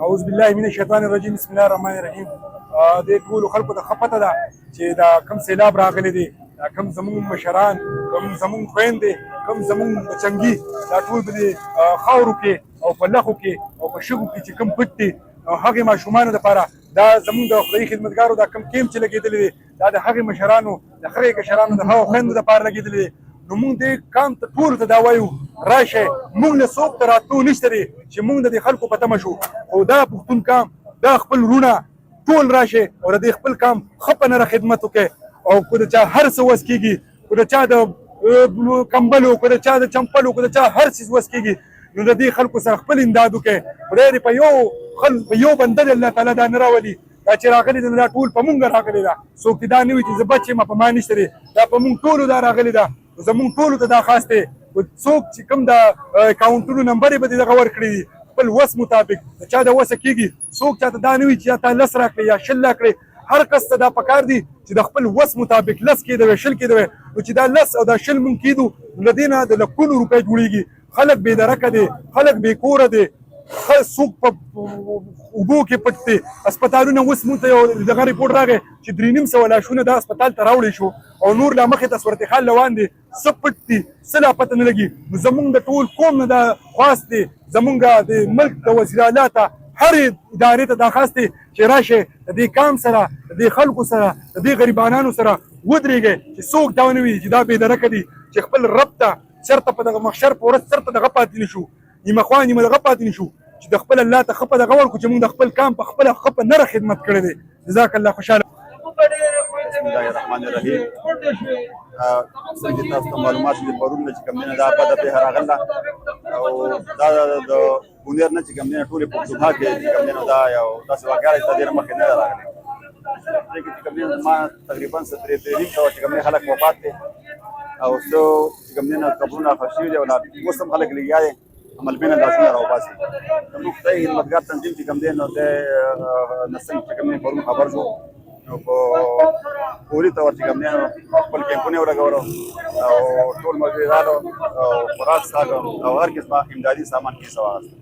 اعوذ بالله من الشیطان الرجیم بسم الله الرحمن الرحیم د ټولو خلکو ته خپته ده چې دا کم سیلاب راغلی دی دا کم زمونږ مشران کم زمونږ خویندې کم زمونږ بچنګي دا ټول په دې خاورو کې او په لخو کې او په شګو کې چې کم پټ دي هغې ماشومانو دپاره دا زمونږ د خدایي خدمتګارو دا کم کیمپ چې لګېدلی دی دا د هغې مشرانو د هغې کشرانو د هغو خویندو دپاره لګېدلی دی نو موږ دې کام ته ټولو ته دا وایو راشئ موږ له څوک ته راتلو نشته دی چې موږ د دې خلکو په تمه شو خو دا پښتون کام دا خپل وروڼه ټول راشئ او د دې خپل کام ښه په نره خدمت وکړئ او که د چا هر څه وس کېږي که د چا د کمبلو که د چا د چمپلو که د چا هر څیز وس کېږي نو د دې خلکو سره خپل امداد وکړئ خدای دې په یو بنده دې الله تعالی دا نه راولي دا چې راغلی دی دا ټول په مونږ راغلی ده څوک چې دا نه وي چې زه بچ یم په ما نشته دی دا په مونږ ټولو دا راغلی ده زمونږ ټولو ته دا خاص دی څوک چې کوم د اکاونټونو نمبر یې به دې دغه ورکړي دي خپل وس مطابق د چا د وسه کېږي څوک چاته دا نه وي چې تا 10 راکړي یا 10 راکړي هر کس ته دا پکار دی چې د خپل وس مطابق 10 کېدی وي 10 کېدی وي نو چې دا 10 او دا 10 مونږ کېدو نو له دې نه د لکونو روپۍ جوړېږي خلک بې درکه دی خلک بې کوره دی څوک په اوبو کې پټ دی هسپتالونه اوس مونږ ته یو دغه ریپورټ راغی چې 3.5 لاشونه دا هسپتال ته راوړی شو او نور لا مخې ته صورتحال روان دی څه پټ دي څه لا پته نه لګي نو زمونږ د ټول قوم نه دا خواست دی زمونږ د ملک د وزیر اعلی ته هرې ادارې ته دا خواست دی چې راشئ د دې کام سره د دې خلکو سره د دې غریبانانو سره ودرېږئ چې څوک دا ونه وي چې دا بې درکه دي چې خپل رب ته چېرته په دغه محشر په ورځ چېرته دغه پاتې نه شو نیمه خوا نیمه دغه پاتې نه شو چې د خپل الله ته ښه په دغه ورکړو چې موږ د خپل کام په خپله ښه په نره خدمت کړی دی جزاک الله خوشحاله بسم الله الرحمن الرحیم څنګه تاسو ته معلومات دي پرون چې کوم نه دا په دغه راغله او دا د بونیر نه چې کوم نه ټول پښتونخوا کې کوم نه دا یو تاسو واګاره ته ډیر مخکې نه راغلی چې کوم نه ما تقریبا 3 چې کوم نه خلک وفات دي او څو چې کوم نه قبرونه خشوي دي او اوس هم خلک لګیا دي عمل بین لاسونه راوباسي نو خدای خدمتګار تنظیم چې کوم دی نو د نسنګ چې کوم نه پرون خبر شو نو په پوری تور چې کوم نه خپل کیمپونه ورغورو او ټول مزیدارو او خوراک ساګو او هر قسمه امدادي سامان کې سواست